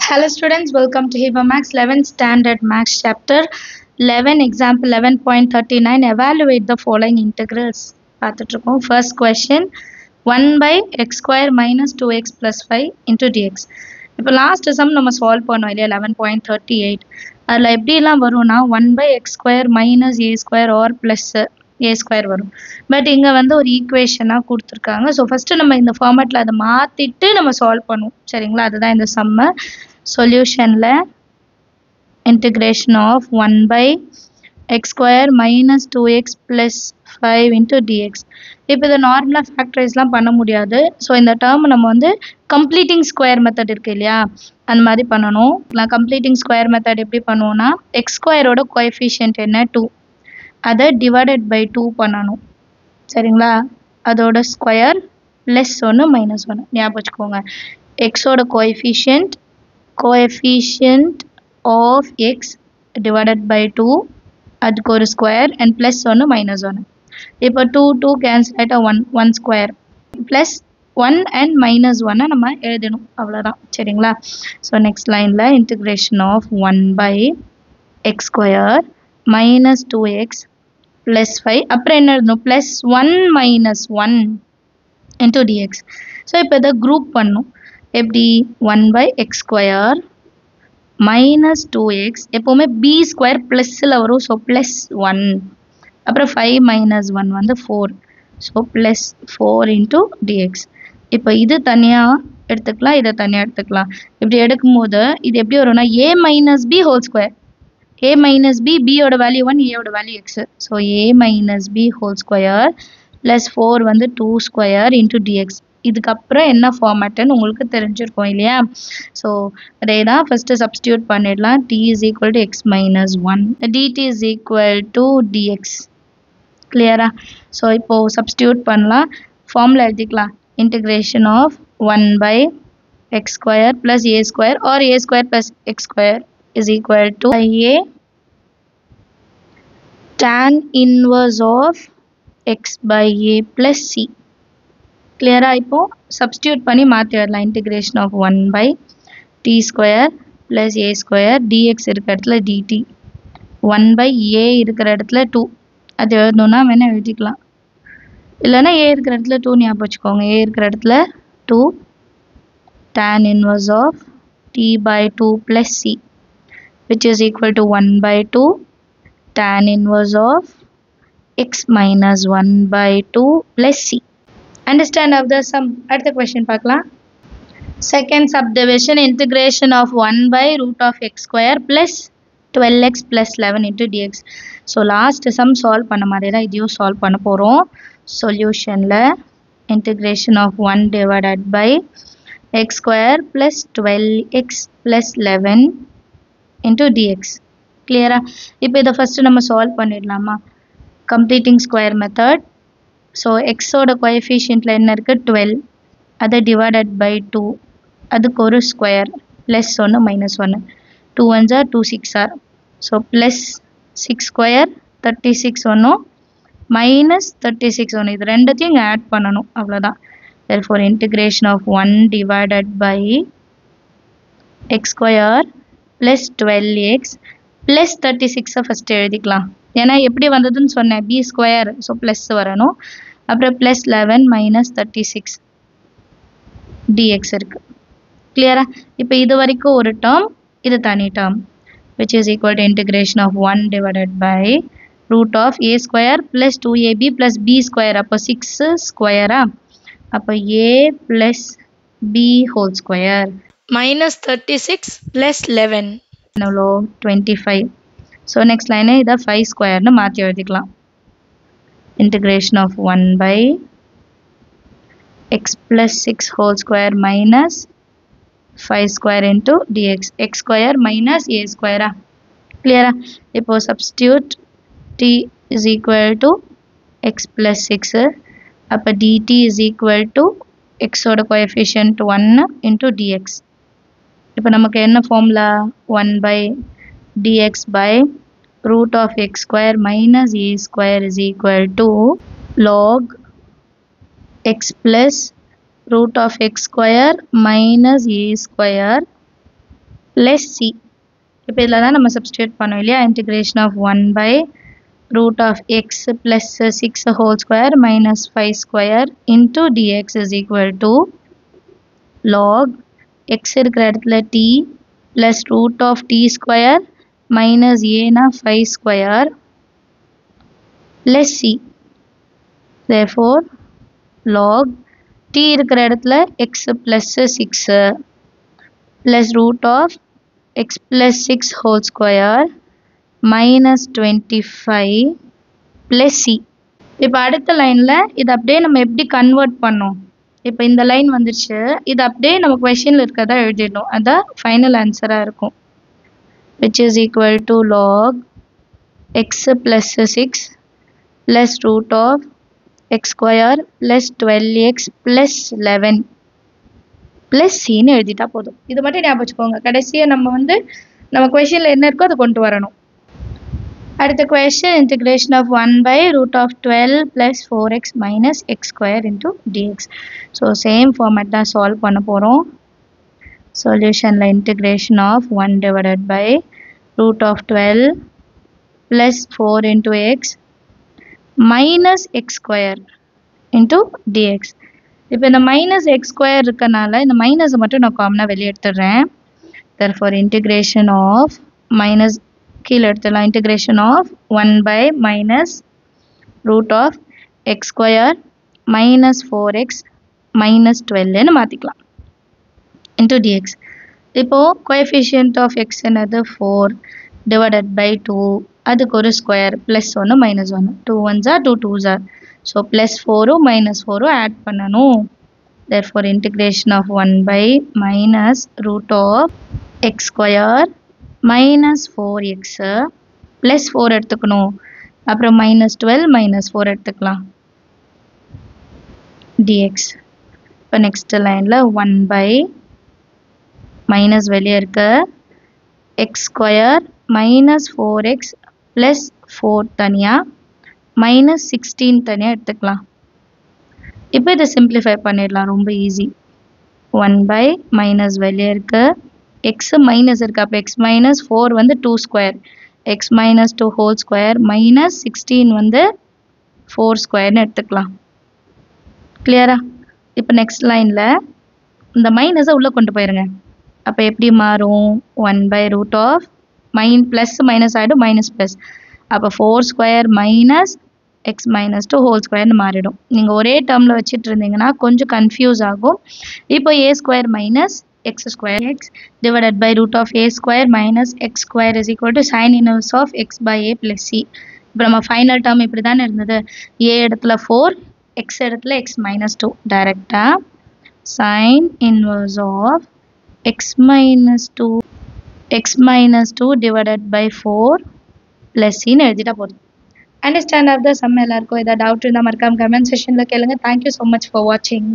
Hello students, welcome to Hiba Max 11th Standard Max Chapter 11 Example 11.39. Evaluate the following integrals. First question, 1 by x square minus 2x plus 5 into dx. இப்போ last sum நம்ம solve பண்ணோம் இல்லையா 11.38. அதில் எப்படிலாம் வரும்னா 1 by x square minus a square or plus a square வரும். But இங்கே வந்து ஒரு ஈக்குவேஷனாக கொடுத்துருக்காங்க. ஸோ ஃபஸ்ட்டு நம்ம இந்த ஃபார்மேட்டில் அதை மாற்றிட்டு நம்ம சால்வ் பண்ணுவோம். சரிங்களா, அதுதான் இந்த சம்மை. சொல்யூஷனில் integration of 1 by x square minus 2x plus 5 into dx. இப்போ இதை நார்மலாக ஃபேக்டரைஸ்லாம் பண்ண முடியாது. ஸோ இந்த டேர்ம் நம்ம வந்து கம்ப்ளீட்டிங் ஸ்கொயர் மெத்தட் இருக்கு இல்லையா, அந்த மாதிரி பண்ணணும். நான் கம்ப்ளீட்டிங் ஸ்கொயர் மெத்தட் எப்படி பண்ணுவோன்னா, எக்ஸ் ஸ்கொயரோட கோஎஃபிஷியன்ட் என்ன 2, அதை டிவைடட் பை 2 பண்ணணும். சரிங்களா, அதோட ஸ்கொயர் ப்ளஸ் 1 மைனஸ் 1 ஞாபகம் வச்சுக்கோங்க. எக்ஸோட coefficient of x divided by 2, அதுக்கு ஒரு ஸ்கொயர் அண்ட் ப்ளஸ் 1 மைனஸ் 1. இப்போ 2 கேன்சல் ஆகிட்டா 1 ஸ்கொயர் ப்ளஸ் 1 அண்ட் மைனஸ் 1 நம்ம எழுதணும், அவ்வளோதான். சரிங்களா, ஸோ நெக்ஸ்ட் லைனில் integration of 1 by x square minus 2x plus 5, அப்புறம் என்ன எழுதணும், plus 1 minus 1 into dx. So இப்போ இதை குரூப் பண்ணும். எப்படி, 1 by x square minus 2x எப்போவுமே b ஸ்கொயர் ப்ளஸில் வரும். ஸோ ப்ளஸ் 1, அப்புறம் 5 மைனஸ் 1 வந்து 4. So plus 4 into dx. இப்போ இது தனியாக எடுத்துக்கலாம், இதை தனியாக எடுத்துக்கலாம். இப்படி எடுக்கும்போது இது எப்படி வரும்னா a minus b whole square. a minus b, b-யோட வேல்யூ 1, a-யோட value x. So a minus b whole square plus 4 வந்து 2 ஸ்கொயர் இன்டூ டிஎக்ஸ். இதுக்கப்புறம் என்ன ஃபார்மேட்டுன்னு உங்களுக்கு தெரிஞ்சிருக்கும் இல்லையா. ஸோ அதே தான் ஃபஸ்ட்டு சப்ஸ்டியூட் பண்ணிடலாம். t is equal to x minus 1, dt is equal to dx. கிளியரா? ஸோ இப்போது சப்ஸ்டியூட் பண்ணலாம், ஃபார்முலா எழுதிக்கலாம். Integration of 1 by x square plus a square or a square plus x square is equal to a tan inverse of x by a plus c. கிளியராக? இப்போது substitute பண்ணி மாற்றி வரலாம். Integration of 1 by t square plus a square dx இருக்கிற இடத்துல DD, 1 by ஏ இருக்கிற இடத்துல 2, அது எழுதணுன்னா வேணால் எழுதிக்கலாம். இல்லைன்னா ஏ இருக்கிற இடத்துல 2 ஞாபகம் வச்சுக்கோங்க. ஏ இருக்கிற இடத்துல 2 tan inverse of t by 2 plus c which is equal to 1 by 2 tan inverse of x minus 1 by 2 plus c. Understand of the sum. அடுத்த question பார்க்கலாம். Second subdivision, integration of 1 by root of x square plus 12x plus 11 into dx. So last sum solve பண்ண மாதிரி தான் இதையும் solve பண்ண போகிறோம். சொல்யூஷனில் integration of 1 divided by x square plus 12x plus 11 into dx. கிளியரா? இப்போ இதை ஃபஸ்ட்டு நம்ம solve பண்ணிடலாமா? completing square method. ஸோ எக்ஸோட கோஎஃபிஷியன்ட்டில் என்ன இருக்குது, 12, அதை டிவைடட் பை 2, அதுக்கு ஒரு square plus 1 minus 1, 2 1 are 2 6 are. So plus 6 square 36 ஒன்றும் மைனஸ் 36 ஒன்று, இது ரெண்டுத்தையும் இங்கே ஆட் பண்ணணும், அவ்வளோதான். therefore integration of 1 divided by x square plus 12x plus 36 first எழுதிக்கலாம். ஏன்னா எப்படி வந்ததுன்னு சொன்னேன், பி ஸ்கொயர், ஸோ ப்ளஸ் வரணும். அப்புறம் ப்ளஸ் 11 மைனஸ் 36 டிஎக்ஸ் இருக்குது. கிளியரா? இப்போ இது வரைக்கும் ஒரு டேர்ம், இது தனி term, which is equal to integration of 1 divided by root of a square plus 2ab plus b square. அப்போ 6 ஸ்கொயரா, அப்போ a plus b whole square minus 36 plus 11 எவ்வளோ 25. ஸோ நெக்ஸ்ட் லைனு இதை 5 ஸ்கொயர்னு மாற்றி எழுதிக்கலாம். Integration of 1 by x plus 6 whole square minus 5 square into dx, x square minus a ஸ்கொயரா. கிளியரா? இப்போது substitute t is equal to x plus 6, அப்போ dt is equal to எக்ஸோட கோஎஃபிஷியன்ட் 1 இன்ட்டு டிஎக்ஸ். இப்போ நமக்கு என்ன formula, 1 by dx by root of x square minus a square is equal to log x plus root of x square minus a square plus c. இப்போ இதில் தான் நம்ம substitute பண்ணோம் இல்லையா, integration of 1 by root of x plus 6 whole square minus 5 square into dx is equal to log x இருக்கிற இடத்துல t plus root of t square minus a na 5 square plus c. Therefore log t இருக்கிற இடத்துல x plus 6 plus root of x plus 6 whole square minus 25 plus c. இப்போ அடுத்த லைனில் இது அப்படியே நம்ம எப்படி கன்வெர்ட் பண்ணோம், இப்போ இந்த லைன் வந்துருச்சு, இது அப்படியே நம்ம கொஷனில் இருக்கிறதா எழுதிடணும், அதான் ஃபைனல் ஆன்சராக இருக்கும். which is equal to log x plus 6 plus root of x square plus 12x plus 11 plus cன்னு எழுதிட்டா போதும். இது மட்டும் ஞாபகம் வச்சுக்கோங்க. கடைசியாக நம்ம கொஷனில் என்ன இருக்கோ அதை கொண்டு வரணும். அடுத்த question, integration of 1 by root of 12 plus 4x minus x square into dx. So same format தான் solve பண்ண போகிறோம். Solutionல integration of 1 divided by root of 12 plus 4 into x minus x square into dx. இப்போ இந்த minus x square இருக்கனால இந்த minus மட்டும் நான் காமனாக வெளியே எடுத்துடுறேன். Therefore integration of minus கீழே எடுத்துடலாம், integration of 1 by minus root of x square minus 4x minus 12ன்னு மாற்றிக்கலாம் into dx. இப்போ coefficient of x என்னது 4 divided by 2, அதுக்கு ஒரு square plus 1 minus 1, 2 1s are 2 2s are, so plus 4 minus 4 add பண்ணணும். Therefore integration of 1 by minus root of x square minus 4x plus 4 எடுத்துக்கணும், அப்புறம் minus 12 minus 4 எடுத்துக்கலாம் dx. இப்போ next லைனில் 1 by minus வெளியே இருக்க x square minus 4x plus 4 தனியாக minus 16 தனியாக எடுத்துக்கலாம். இப்போ இதை simplify பண்ணிடலாம், ரொம்ப ஈஸி. 1 by minus வெளியே இருக்க x minus இருக்கு, அப்போ x minus 4 வந்து 2 square, x minus 2 whole square minus 16 வந்து 4 squareன்னு எடுத்துக்கலாம். கிளியரா? இப்போ நெக்ஸ்ட் லைனில் இந்த மைனஸை உள்ளே கொண்டு போயிருங்க. அப்போ எப்படி மாறும், 1 by root of plus minus ஆகிடும், மைனஸ் ப்ளஸ், அப்போ 4 square minus x minus 2 whole squareன்னு மாறிடும். நீங்கள் ஒரே டேர்மில் வச்சுட்டு இருந்தீங்கன்னா கொஞ்சம் கன்ஃபியூஸ் ஆகும். இப்போ a square minus x square x divided by root of a square minus x square is equal to sin inverse of x by a plus c. இப்போ நம்ம ஃபைனல் டேர்ம் இப்படி தானே இருந்தது, a இடத்துல 4, x இடத்துல x minus 2, டைரெக்டாக sin inverse of x minus 2 divided by 4 plus cன்னு எழுதிட்டா போதும். Understand of the some எல்லாருக்கும் ஏதாவது டவுட் இருந்தால் மறக்காம கமெண்ட் செஷனில் கேளுங்க. தேங்க்யூ ஸோ மச் ஃபார் வாட்சிங்.